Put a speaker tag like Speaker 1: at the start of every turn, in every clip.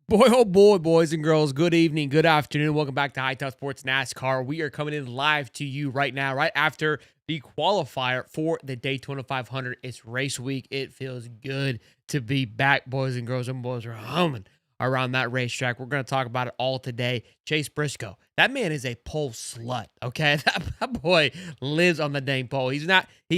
Speaker 1: Boy, oh boy, boys and girls, good evening, good afternoon. Welcome back to Hightown Sports NASCAR. We are coming in live to you right now, right after the qualifier for the Daytona 500. It's race week. It feels good to be back, boys and girls. And boys are humming around that racetrack. We're going to talk about it all today. Chase Briscoe, that man is a pole slut, okay? That boy lives on the dang pole. He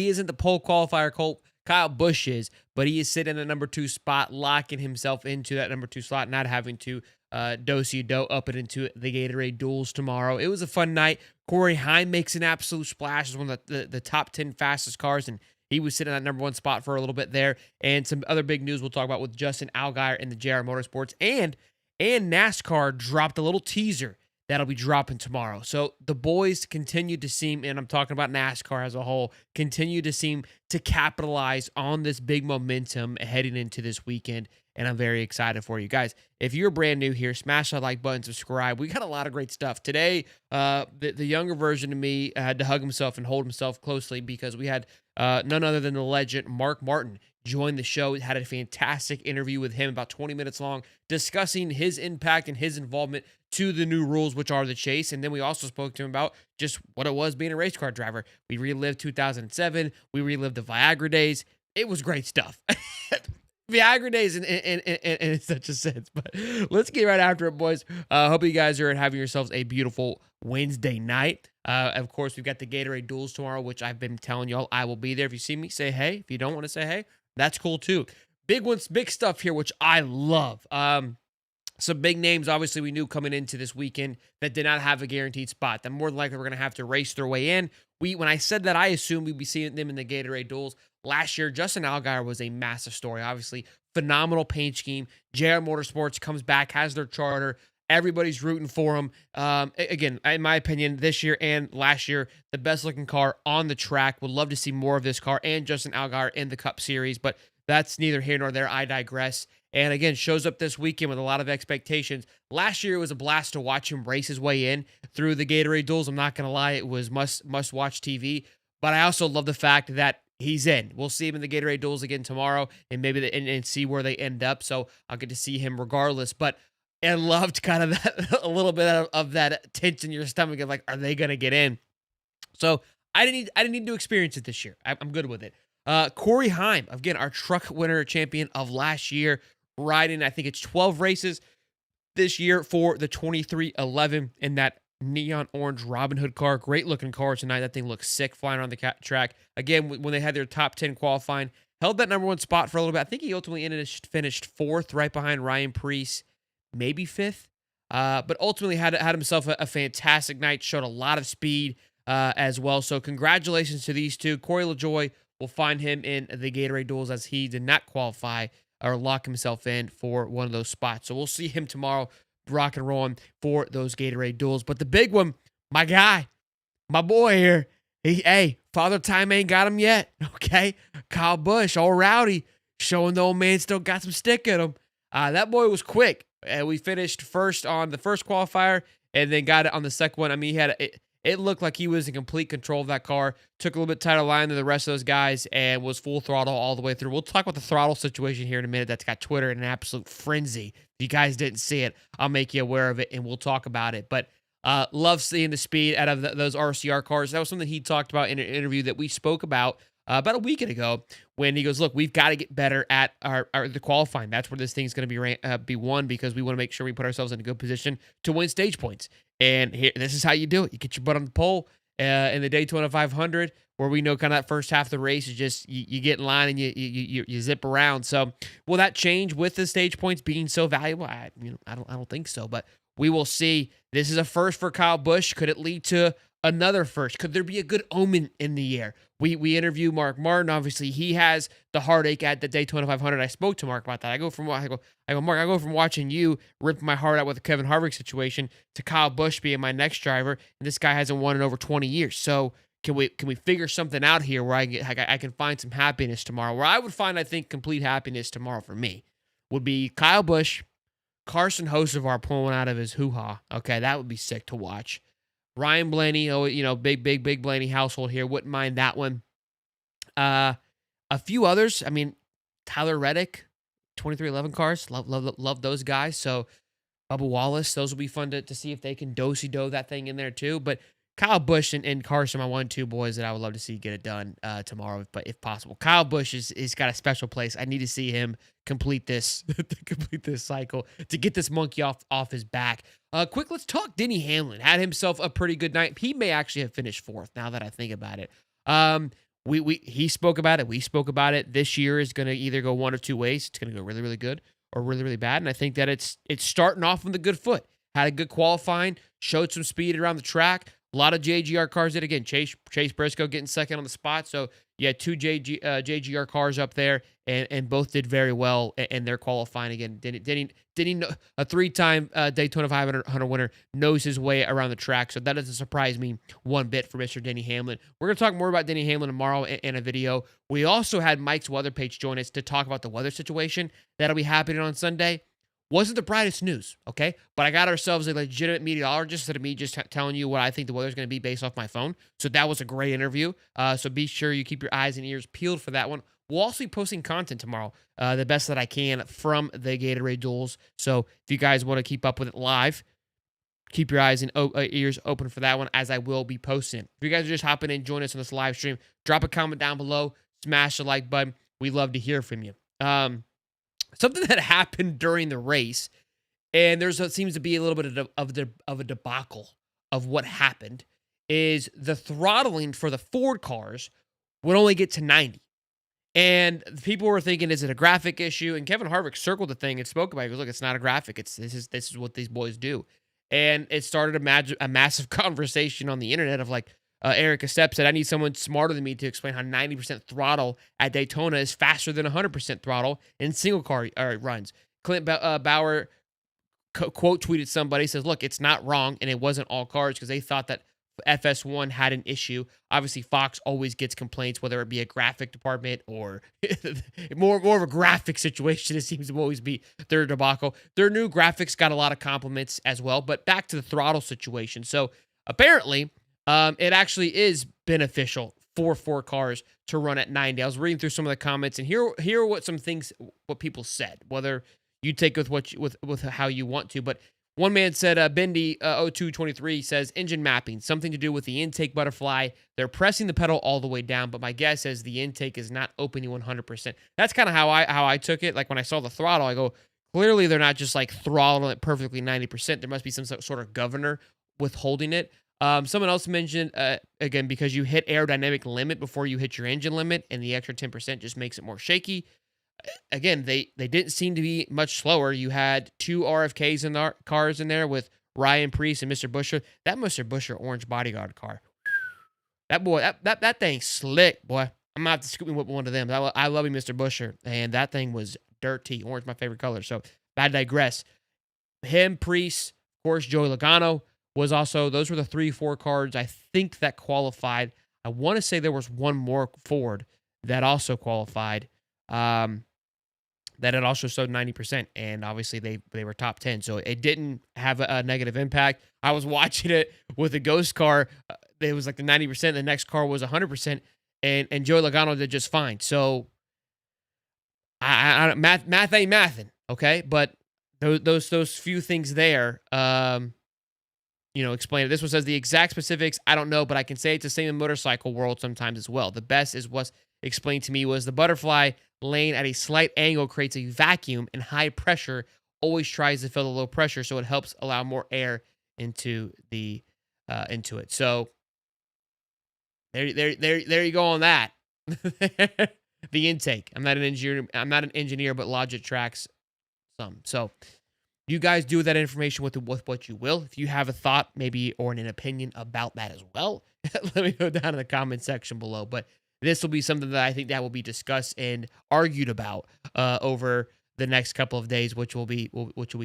Speaker 1: isn't the pole qualifier Colt Kyle Busch is, but he is sitting in the number 2 spot, locking himself into that number 2 slot, not having to do up it into the Gatorade duels tomorrow. It was a fun night. Corey Heim makes an absolute splash as one of the top 10 fastest cars, and he was sitting in that number 1 spot for a little bit there. And some other big news we'll talk about with Justin Allgaier and the JR Motorsports, and NASCAR dropped a little teaser that'll be dropping tomorrow. So the boys continue to seem, and I'm talking about NASCAR as a whole, continue to seem to capitalize on this big momentum heading into this weekend. And I'm very excited for you guys. If you're brand new here, smash that like button, subscribe. We got a lot of great stuff. Today, the younger version of me had to hug himself and hold himself closely because we had none other than the legend Mark Martin join the show. We had a fantastic interview with him, about 20 minutes long, discussing his impact and his involvement to the new rules, which are the chase. And then we also spoke to him about just what it was being a race car driver. We relived 2007. We relived the Viagra days. It was great stuff. Viagra days in such a sense. But let's get right after it, boys. Hope you guys are having yourselves a beautiful Wednesday night. Of course, we've got the Gatorade duels tomorrow, which I've been telling y'all I will be there. If you see me, say hey. If you don't want to say hey, that's cool too. Big ones, big stuff here, which I love. Some big names, obviously, we knew coming into this weekend that did not have a guaranteed spot. That more than likely we're going to have to race their way in. When I said that, I assumed we'd be seeing them in the Gatorade duels. Last year, Justin Allgaier was a massive story. Obviously, phenomenal paint scheme. JR Motorsports comes back, has their charter. Everybody's rooting for him. Again, in my opinion, this year and last year, the best-looking car on the track. Would love to see more of this car and Justin Allgaier in the Cup Series, but that's neither here nor there. I digress. And again, shows up this weekend with a lot of expectations. Last year, it was a blast to watch him race his way in through the Gatorade duels. I'm not going to lie, it was must-watch TV. But I also love the fact that he's in. We'll see him in the Gatorade duels again tomorrow and maybe and see where they end up. So I'll get to see him regardless. But I loved kind of that, a little bit of that tension in your stomach of like, are they going to get in? So I didn't need to experience it this year. I'm good with it. Corey Heim, again, our truck winner champion of last year, riding, I think it's 12 races this year for the 2311 in that neon orange Robin Hood car. Great looking car tonight. That thing looks sick flying around the track. Again, when they had their top 10 qualifying, held that number 1 spot for a little bit. I think he ultimately finished 4th, right behind Ryan Preece, maybe 5th. But ultimately had himself a fantastic night, showed a lot of speed as well. So congratulations to these two. Corey LaJoie will find him in the Gatorade duels as he did not qualify or lock himself in for one of those spots. So we'll see him tomorrow rock and rolling for those Gatorade duels. But the big one, my guy, my boy here, Father Time ain't got him yet, okay? Kyle Busch, all rowdy, showing the old man still got some stick in him. That boy was quick. We finished first on the first qualifier and then got it on the second one. I mean, it looked like he was in complete control of that car. Took a little bit tighter line than the rest of those guys and was full throttle all the way through. We'll talk about the throttle situation here in a minute. That's got Twitter in an absolute frenzy. If you guys didn't see it, I'll make you aware of it and we'll talk about it. But love seeing the speed out of those RCR cars. That was something he talked about in an interview that we spoke about a week ago when he goes, look, we've got to get better at the qualifying. That's where this thing's going to be won because we want to make sure we put ourselves in a good position to win stage points. And this is how you do it. You get your butt on the pole in the Daytona 500, where we know kind of that first half of the race is just you get in line and you zip around. So will that change with the stage points being so valuable? I don't think so, but we will see. This is a first for Kyle Busch. Could it lead to another first? Could there be a good omen in the air? We interview Mark Martin. Obviously, he has the heartache at the Daytona 500. I spoke to Mark about that. I go, Mark, I go from watching you rip my heart out with the Kevin Harvick situation to Kyle Busch being my next driver, and this guy hasn't won in over 20 years. So can we figure something out here where I can find some happiness tomorrow? Where I would find, I think, complete happiness tomorrow for me would be Kyle Busch, Carson Hocevar pulling out of his hoo-ha. Okay, that would be sick to watch. Ryan Blaney, big Blaney household here. Wouldn't mind that one. A few others. I mean, Tyler Reddick, 2311 cars. Love those guys. So Bubba Wallace, those will be fun to see if they can do that thing in there too. But Kyle Busch and Carson, my 1-2 boys that I would love to see get it done tomorrow, but if possible. Kyle Busch is got a special place. I need to see him complete this complete this cycle to get this monkey off his back. Quick, let's talk Denny Hamlin. Had himself a pretty good night. He may actually have finished fourth now that I think about it. He spoke about it. We spoke about it. This year is going to either go one of two ways. It's going to go really, really good or really, really bad. And I think that it's starting off on the good foot. Had a good qualifying, showed some speed around the track. A lot of JGR cars did again. Chase Briscoe getting second on the spot. So you had two JGR cars up there, and both did very well in their qualifying again. Denny, a three-time Daytona 500 winner, knows his way around the track. So that doesn't surprise me one bit for Mr. Denny Hamlin. We're going to talk more about Denny Hamlin tomorrow in a video. We also had Mike's weather page join us to talk about the weather situation that'll be happening on Sunday. Wasn't the brightest news, okay? But I got ourselves a legitimate meteorologist instead of me just telling you what I think the weather's going to be based off my phone. So that was a great interview. So be sure you keep your eyes and ears peeled for that one. We'll also be posting content tomorrow, the best that I can from the Gatorade duels. So if you guys want to keep up with it live, keep your eyes and ears open for that one, as I will be posting. If you guys are just hopping in, join us on this live stream, drop a comment down below, smash the like button. We'd love to hear from you. Something that happened during the race, and seems to be a little bit of a debacle of what happened, is the throttling for the Ford cars would only get to 90. And people were thinking, is it a graphic issue? And Kevin Harvick circled the thing and spoke about it. He goes, look, it's not a graphic. This is what these boys do. And it started a massive conversation on the internet of like, Eric Estep said, I need someone smarter than me to explain how 90% throttle at Daytona is faster than 100% throttle in single car runs. Clint Bauer quote tweeted somebody, says, look, it's not wrong, and it wasn't all cars because they thought that FS1 had an issue. Obviously, Fox always gets complaints, whether it be a graphic department or more of a graphic situation. It seems to always be their debacle. Their new graphics got a lot of compliments as well, but back to the throttle situation. So apparently, it actually is beneficial for Ford cars to run at 90. I was reading through some of the comments, and here are what people said. Whether you take it with how you want to, but one man said, Bendy 0223 says engine mapping, something to do with the intake butterfly. They're pressing the pedal all the way down, but my guess is the intake is not opening 100%. That's kind of how I took it. Like when I saw the throttle, I go, clearly they're not just like throttling it perfectly 90%. There must be some sort of governor withholding it. Someone else mentioned, again, because you hit aerodynamic limit before you hit your engine limit, and the extra 10% just makes it more shaky. Again, they didn't seem to be much slower. You had two RFKs in the cars in there with Ryan Preece and Mr. Buscher. That Mr. Buscher orange bodyguard car, that boy, that thing's slick, boy. I'm gonna have to scoop me with one of them. I love you, Mr. Buscher, and that thing was dirty. Orange, my favorite color. So I digress. Him, Preece, of course, Joey Logano was also, those were the 3-4 cars I think that qualified. I want to say there was one more Ford that also qualified, that it also showed 90%, and obviously they were top 10, so it didn't have a negative impact. I was watching it with a ghost car. It was like the 90%, the next car was 100%, and Joey Logano did just fine. So math ain't mathin', okay? But those few things there, explain it. This one says the exact specifics, I don't know, but I can say it's the same in motorcycle world sometimes as well. The best is what's explained to me was the butterfly lane at a slight angle creates a vacuum, and high pressure always tries to fill the low pressure, so it helps allow more air into it. So there you go on that. The intake. I'm not an engineer, but logic tracks some. So you guys do that information with what you will. If you have a thought, maybe, or an opinion about that as well, let me know down in the comment section below. But this will be something that I think that will be discussed and argued about over the next couple of days, which will be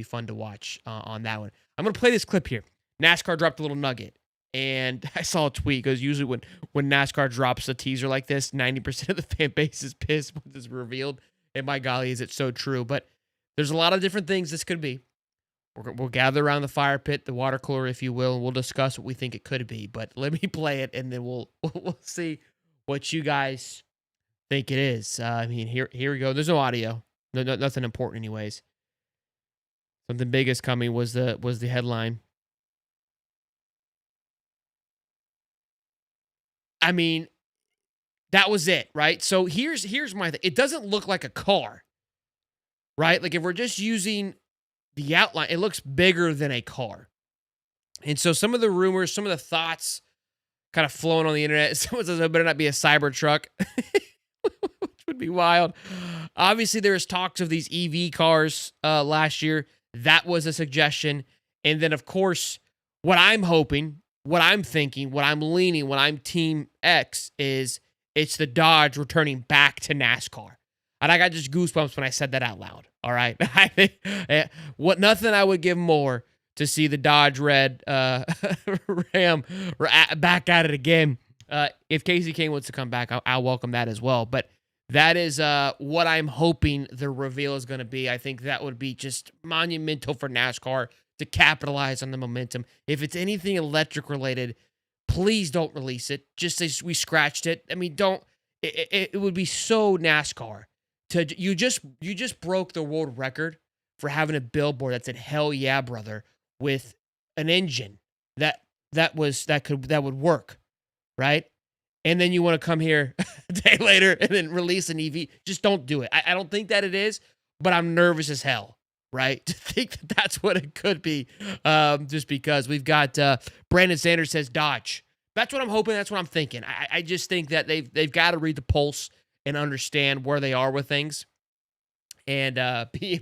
Speaker 1: fun to watch on that one. I'm going to play this clip here. NASCAR dropped a little nugget, and I saw a tweet, because usually when NASCAR drops a teaser like this, 90% of the fan base is pissed when it's revealed, and my golly, is it so true. But there's a lot of different things this could be. We'll gather around the fire pit, the water cooler, if you will, and we'll discuss what we think it could be. But let me play it, and then we'll see what you guys think it is. Here we go. There's no audio. No, nothing important, anyways. Something big is coming was the headline. I mean, that was it, right? So here's my thing. It doesn't look like a car, right? Like if we're just using the outline, it looks bigger than a car. And so some of the rumors, some of the thoughts kind of flowing on the internet. Someone says it better not be a Cybertruck, which would be wild. Obviously, there was talks of these EV cars last year. That was a suggestion. And then, of course, what I'm hoping, what I'm thinking, what I'm leaning, what I'm Team X is it's the Dodge returning back to NASCAR. And I got just goosebumps when I said that out loud. All right. I think nothing I would give more to see the Dodge Red Ram back at it again. If Casey Kane wants to come back, I'll welcome that as well. But that is what I'm hoping the reveal is going to be. I think that would be just monumental for NASCAR to capitalize on the momentum. If it's anything electric related, please don't release it. Just say we scratched it. I mean, don't. It would be so NASCAR. You just broke the world record for having a billboard that said "Hell yeah, brother" with an engine that would work, right? And then you want to come here a day later and then release an EV. Just don't do it. I don't think that it is, but I'm nervous as hell, right? To think that that's what it could be, just because we've got Brandon Sanders says Dodge. That's what I'm hoping. That's what I'm thinking. I just think that they've got to read the pulse and understand where they are with things, and be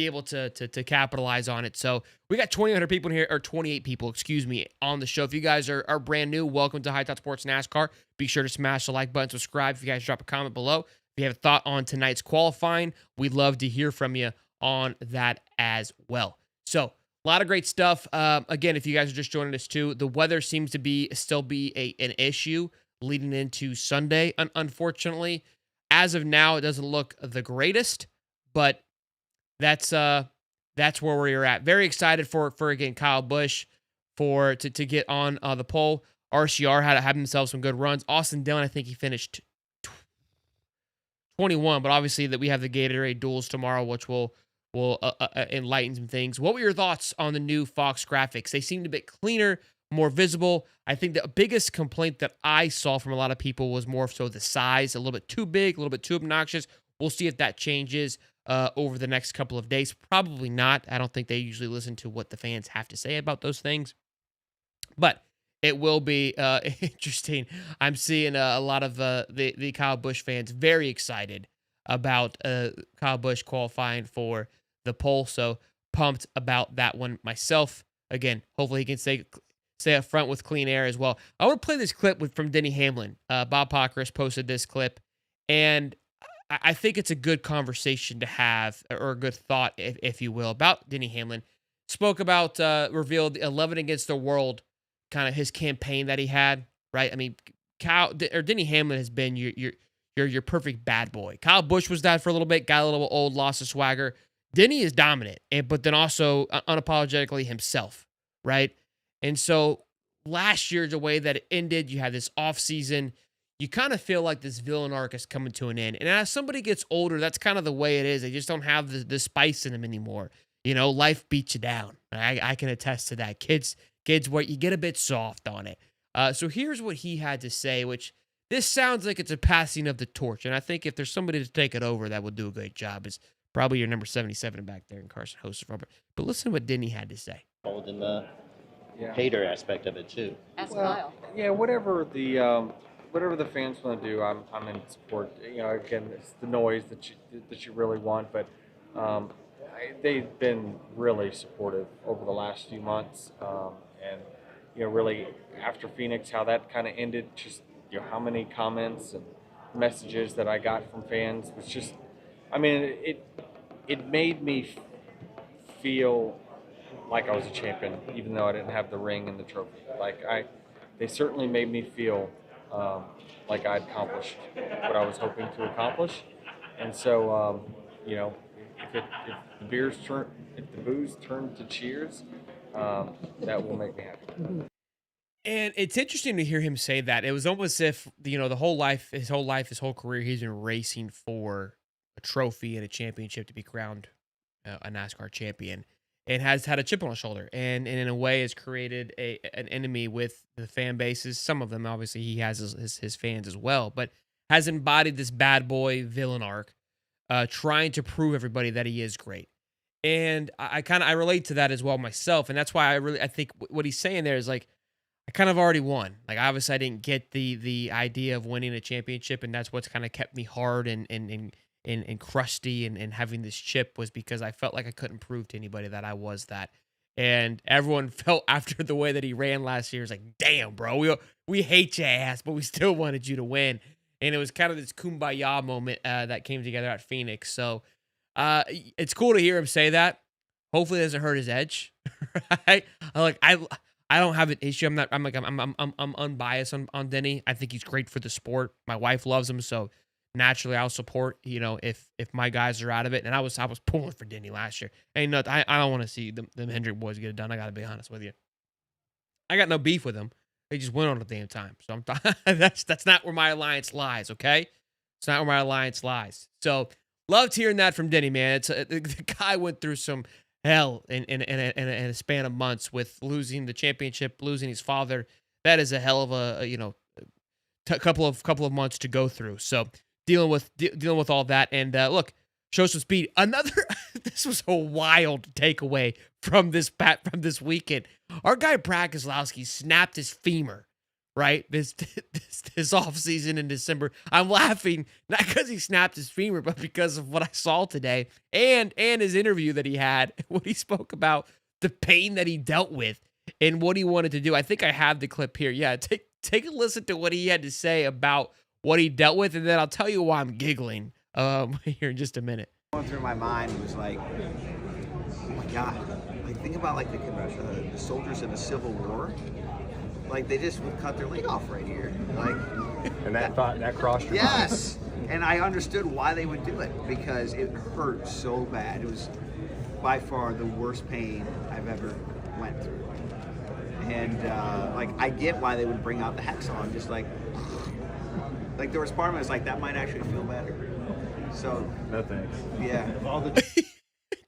Speaker 1: able to capitalize on it. So we got 2,800 people in here, or 28 people, excuse me, on the show. If you guys are brand new, welcome to High Top Sports NASCAR. Be sure to smash the like button, subscribe. If you guys drop a comment below, if you have a thought on tonight's qualifying, we'd love to hear from you on that as well. So a lot of great stuff. Again, if you guys are just joining us too, the weather seems to still be an issue leading into Sunday. Unfortunately, as of now, it doesn't look the greatest, but that's where we're at. Very excited for again Kyle Busch to get on the pole. RCR had himself some good runs. Austin Dillon, I think he finished 21, but obviously that we have the Gatorade duels tomorrow, which will enlighten some things. What were your thoughts on the new Fox graphics? They seemed a bit cleaner, more visible. I think the biggest complaint that I saw from a lot of people was more so the size, a little bit too big, a little bit too obnoxious. We'll see if that changes over the next couple of days. Probably not. I don't think they usually listen to what the fans have to say about those things. But it will be interesting. I'm seeing a lot of the Kyle Busch fans very excited about Kyle Busch qualifying for the pole. So pumped about that one myself. Again, hopefully he can stay up front with clean air as well. I want to play this clip from Denny Hamlin. Bob Pockris posted this clip, and I think it's a good conversation to have, or a good thought, if you will, about Denny Hamlin. Spoke about, revealed 11 against the world, kind of his campaign that he had, right? I mean, Denny Hamlin has been your perfect bad boy. Kyle Busch was that for a little bit, got a little old, lost his swagger. Denny is dominant, but then also unapologetically himself, right? And so last year, the way that it ended, you had this off season. You kind of feel like this villain arc is coming to an end. And as somebody gets older, that's kind of the way it is. They just don't have the spice in them anymore. You know, life beats you down. I can attest to that. Kids, what you get a bit soft on it. So here's what he had to say, which this sounds like it's a passing of the torch. And I think if there's somebody to take it over that would do a great job, is probably your number 77 back there in Carson Host. Robert. But listen to what Denny had to say.
Speaker 2: In the hater aspect of it too.
Speaker 3: Ask Kyle.
Speaker 4: Yeah, whatever the fans want to do, I'm in support. You know, again, it's the noise that you really want, but they've been really supportive over the last few months, and you know, really after Phoenix, how that kind of ended. Just how many comments and messages that I got from fans was just, I mean, it made me feel like I was a champion, even though I didn't have the ring and the trophy. They certainly made me feel like I'd accomplished what I was hoping to accomplish. And so, you know, if the booze turn to cheers, that will make me happy.
Speaker 1: And it's interesting to hear him say that. It was almost as if, you know, his whole career, he's been racing for a trophy and a championship to be crowned a NASCAR champion, and has had a chip on his shoulder, and in a way has created an enemy with the fan bases. Some of them, obviously, he has his fans as well, but has embodied this bad boy villain arc, trying to prove everybody that he is great. And I relate to that as well myself, and that's why I think what he's saying there is like, I kind of already won. Like, obviously I didn't get the idea of winning a championship, and that's what's kind of kept me hard and crusty and having this chip, was because I felt like I couldn't prove to anybody that I was that. And everyone felt after the way that he ran last year, it's like, damn, bro, we hate your ass, but we still wanted you to win. And it was kind of this kumbaya moment that came together at Phoenix. So it's cool to hear him say that. Hopefully it doesn't hurt his edge. Right? I don't have an issue. I'm unbiased on Denny. I think he's great for the sport. My wife loves him, so naturally I'll support, if my guys are out of it. And I was pulling for Denny last year. I don't want to see them Hendrick boys get it done. I got to be honest with you. I got no beef with them. They just went on the damn time. So that's not where my alliance lies, okay? It's not where my alliance lies. So loved hearing that from Denny, man. The guy went through some hell in a span of months with losing the championship, losing his father. That is a hell of a couple of months to go through. So dealing with all that, and look, show some speed. This was a wild takeaway from this weekend. Our guy Brad Keselowski snapped his femur, right? This offseason in December. I'm laughing not because he snapped his femur, but because of what I saw today and his interview that he had, what he spoke about, the pain that he dealt with and what he wanted to do. I think I have the clip here. Yeah, take a listen to what he had to say about what he dealt with, and then I'll tell you why I'm giggling here in just a minute.
Speaker 3: Going through my mind was like, oh my God, like think about like the soldiers in the Civil War. Like they just would cut their leg off right here. Like,
Speaker 5: and that crossed your mind.
Speaker 3: Yes, and I understood why they would do it, because it hurt so bad. It was by far the worst pain I've ever went through. And like I get why they would bring out the Hexon, just like there was part of me was like, that might actually feel better. So
Speaker 5: no thanks.
Speaker 3: Yeah,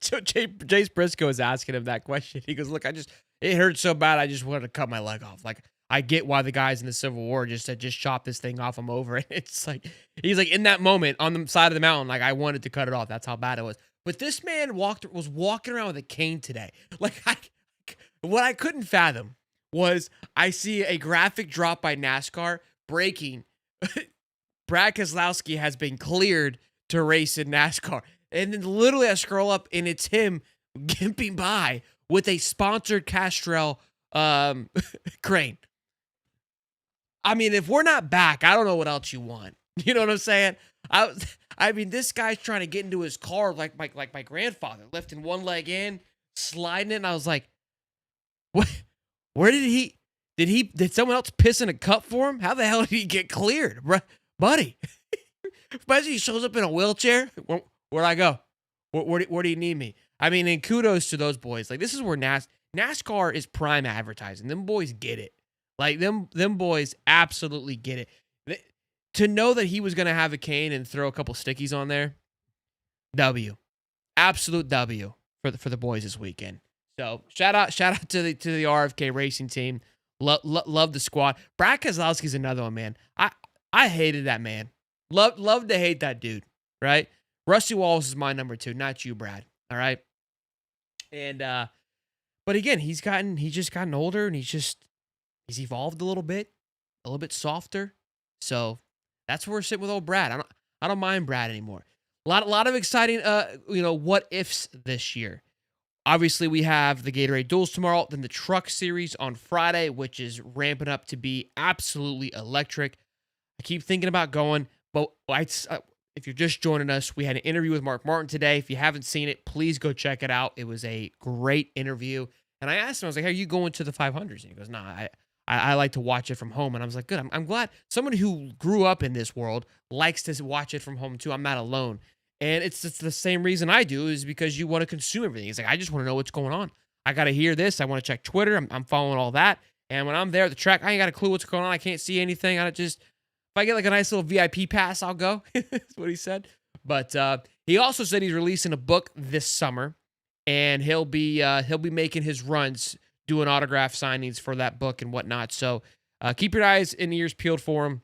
Speaker 1: So Chase Briscoe is asking him that question. He goes, look, it hurt so bad, I just wanted to cut my leg off. Like, I get why the guys in the Civil War just said, just chop this thing off, I'm over it. It's like, he's like, in that moment, on the side of the mountain, like, I wanted to cut it off. That's how bad it was. But this man was walking around with a cane today. Like, what I couldn't fathom was, I see a graphic drop by NASCAR breaking. Brad Keselowski has been cleared to race in NASCAR. And then literally I scroll up and it's him gimping by with a sponsored Castrol crane. I mean, if we're not back, I don't know what else you want. You know what I'm saying? I mean, this guy's trying to get into his car like my grandfather, lifting one leg in, sliding it, and I was like, what? Where did someone else piss in a cup for him? How the hell did he get cleared, buddy? Imagine he shows up in a wheelchair. Where'd I go? Where do you need me? I mean, and kudos to those boys. Like, this is where NASCAR is prime advertising. Them boys get it. Like, them boys absolutely get it. To know that he was going to have a cane and throw a couple stickies on there, W. Absolute W for the boys this weekend. So, shout out to the RFK racing team. Love the squad. Brad Keselowski's another one, man. I hated that man. Love to hate that dude, right? Rusty Wallace is my number 2, not you, Brad. All right. And but again, he's just gotten older, and he's evolved a little bit softer. So that's where we're sitting with old Brad. I don't mind Brad anymore. A lot of exciting what ifs this year. Obviously, we have the Gatorade Duels tomorrow, then the Truck Series on Friday, which is ramping up to be absolutely electric. I keep thinking about going, but if you're just joining us, we had an interview with Mark Martin today. If you haven't seen it, please go check it out. It was a great interview. And I asked him, I was like, "Hey, are you going to the 500s?" And he goes, "Nah, I like to watch it from home." And I was like, "Good. I'm glad someone who grew up in this world likes to watch it from home too. I'm not alone." And it's the same reason I do, is because you want to consume everything. He's like, I just want to know what's going on. I got to hear this. I want to check Twitter. I'm following all that. And when I'm there at the track, I ain't got a clue what's going on. I can't see anything. If I get like a nice little VIP pass, I'll go. That's what he said. But He also said he's releasing a book this summer, and he'll be making his runs, doing autograph signings for that book and whatnot. So keep your eyes and ears peeled for him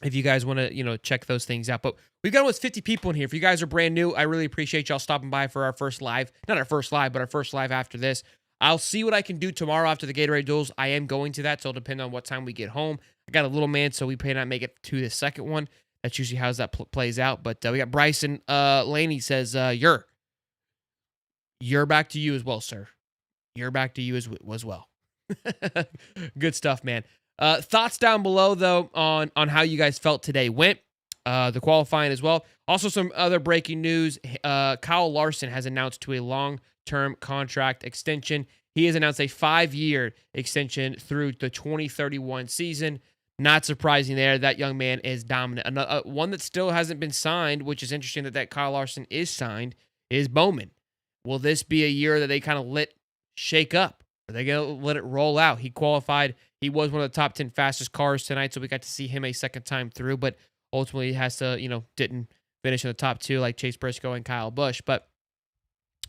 Speaker 1: if you guys want to, check those things out. But we've got almost 50 people in here. If you guys are brand new, I really appreciate y'all stopping by for our first live. Not our first live, but our first live after this. I'll see what I can do tomorrow after the Gatorade duels. I am going to that, so it'll depend on what time we get home. I got a little man, so we may not make it to the second one. That's usually how that plays out. But we got Bryson Laney says, you're back to you as well, sir. You're back to you as well. Good stuff, man. Thoughts down below, though, on how you guys felt today went. The qualifying as well. Also, some other breaking news. Kyle Larson has announced to a long-term contract extension. He has announced a 5-year extension through the 2031 season. Not surprising there. That young man is dominant. One that still hasn't been signed, which is interesting that Kyle Larson is signed, is Bowman. Will this be a year that they kind of shake up? Are they going to let it roll out? He qualified. He was one of the top 10 fastest cars tonight, so we got to see him a second time through, but ultimately he has to, didn't finish in the top 2 like Chase Briscoe and Kyle Busch. But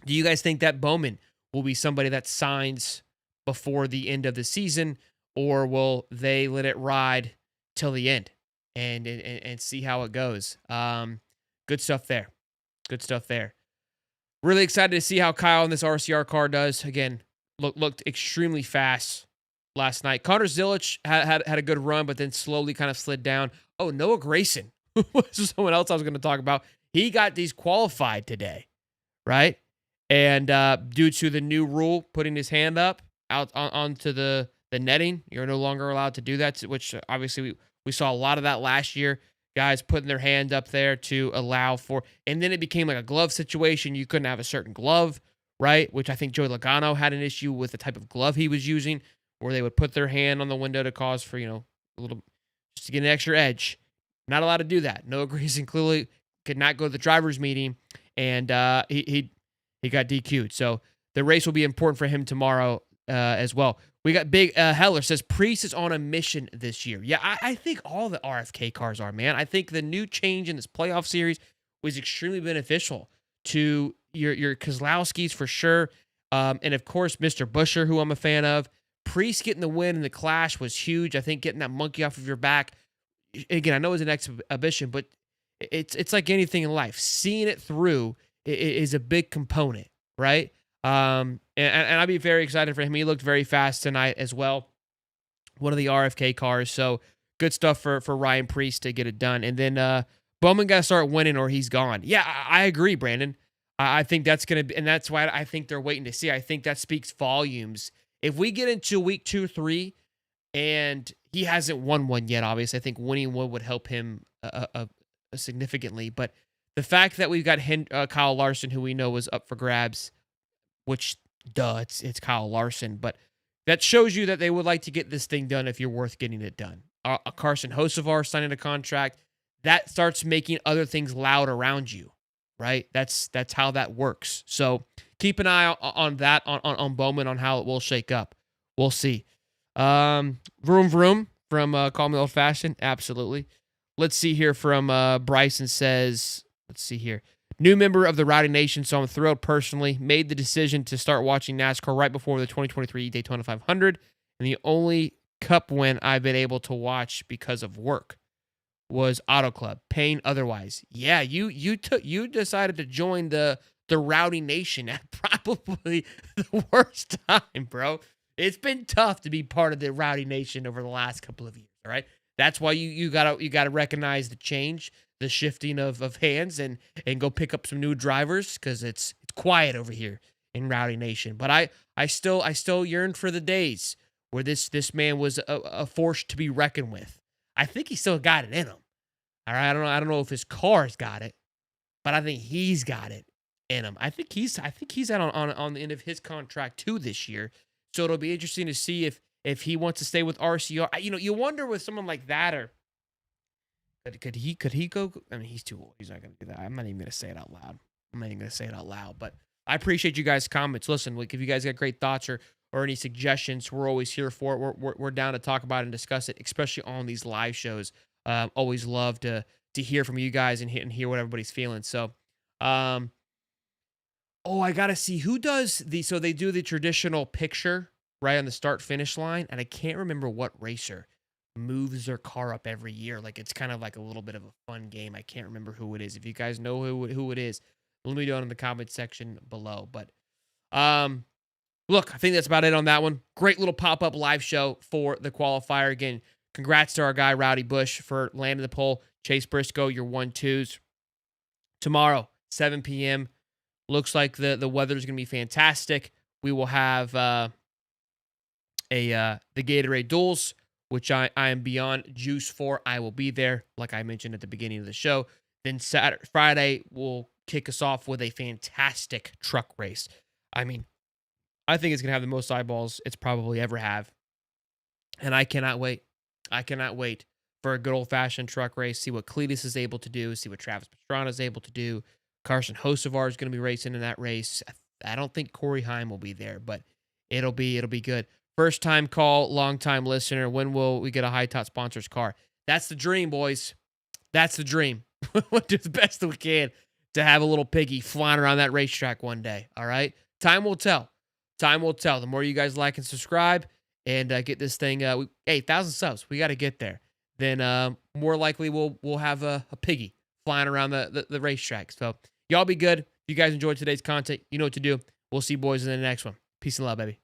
Speaker 1: do you guys think that Bowman will be somebody that signs before the end of the season, or will they let it ride till the end and see how it goes? Good stuff there. Good stuff there. Really excited to see how Kyle in this RCR car does. Again, looked extremely fast last night. Connor Zilic had a good run, but then slowly kind of slid down. Oh, Noah Grayson was someone else I was going to talk about. He got disqualified today, right? And due to the new rule, putting his hand up out onto the netting, you're no longer allowed to do that, which obviously we saw a lot of that last year. Guys putting their hand up there to allow for, and then it became like a glove situation. You couldn't have a certain glove, right? Which I think Joey Logano had an issue with the type of glove he was using, where they would put their hand on the window to cause for, a little, just to get an extra edge. Not allowed to do that. Noah Grayson clearly could not go to the driver's meeting, and he got DQ'd. So the race will be important for him tomorrow as well. We got Big Heller says Priest is on a mission this year. Yeah, I think all the RFK cars are, man. I think the new change in this playoff series was extremely beneficial to your Keselowskis for sure. And of course, Mr. Buscher, who I'm a fan of. Priest getting the win in the Clash was huge. I think getting that monkey off of your back. Again, I know it's an exhibition, but it's like anything in life. Seeing it through is a big component, right? And I'd be very excited for him. He looked very fast tonight as well. One of the RFK cars. So good stuff for Ryan Priest to get it done. And then Bowman got to start winning or he's gone. Yeah, I agree, Brandon. I think that's going to be, and that's why I think they're waiting to see. I think that speaks volumes. If we get into week 2, 3, and he hasn't won one yet, obviously, I think winning one would help him significantly. But the fact that we've got Kyle Larson, who we know was up for grabs, which, it's Kyle Larson. But that shows you that they would like to get this thing done if you're worth getting it done. Carson Hocevar signing a contract, that starts making other things loud around you, right? That's how that works. So keep an eye on that, on Bowman, on how it will shake up. We'll see. Vroom Vroom from Call Me Old Fashioned. Absolutely. Let's see here from Bryson says, let's see here. New member of the Rowdy Nation, so I'm thrilled personally. Made the decision to start watching NASCAR right before the 2023 Daytona 500, and the only cup win I've been able to watch because of work was Auto Club. Paying otherwise. Yeah, you decided to join the Rowdy Nation at probably the worst time, bro. It's been tough to be part of the Rowdy Nation over the last couple of years, all right? That's why you gotta recognize the change, the shifting of hands, and go pick up some new drivers, because it's quiet over here in Rowdy Nation. But I still yearn for the days where this man was a force to be reckoned with. I think he still got it in him. All right, I don't know if his car's got it, but I think he's got it in him. I think he's out on the end of his contract too this year. So it'll be interesting to see if he wants to stay with RCR. You wonder with someone like that, or could he go? I mean, he's too old. He's not going to do that. I'm not even going to say it out loud. But I appreciate you guys' comments. Listen, like, if you guys got great thoughts or any suggestions, we're always here for it. We're down to talk about it and discuss it, especially on these live shows. Always love to hear from you guys and hear what everybody's feeling. So Oh, I gotta see who does the. So they do the traditional picture right on the start finish line, and I can't remember what racer moves their car up every year. Like it's kind of like a little bit of a fun game. I can't remember who it is. If you guys know who it is, let me know in the comment section below. But look, I think that's about it on that one. Great little pop-up live show for the qualifier. Again, congrats to our guy Rowdy Busch for landing the pole. Chase Briscoe, your 1-2s. Tomorrow, 7 p.m. Looks like the weather's going to be fantastic. We will have the Gatorade Duels, which I am beyond juice for. I will be there, like I mentioned at the beginning of the show. Then Friday will kick us off with a fantastic truck race. I mean, I think it's going to have the most eyeballs it's probably ever have. And I cannot wait. I cannot wait for a good old-fashioned truck race, see what Cletus is able to do, see what Travis Pastrana is able to do. Carson Hocevar is going to be racing in that race. I don't think Corey Heim will be there, but it'll be good. First time call, long time listener. When will we get a High Top Sponsors car? That's the dream, boys. That's the dream. We'll do the best that we can to have a little piggy flying around that racetrack one day. All right. Time will tell. Time will tell. The more you guys like and subscribe and get this thing, 1,000 subs, we got to get there. Then more likely we'll have a piggy flying around the racetrack. So y'all be good. If you guys enjoyed today's content, you know what to do. We'll see you boys in the next one. Peace and love, baby.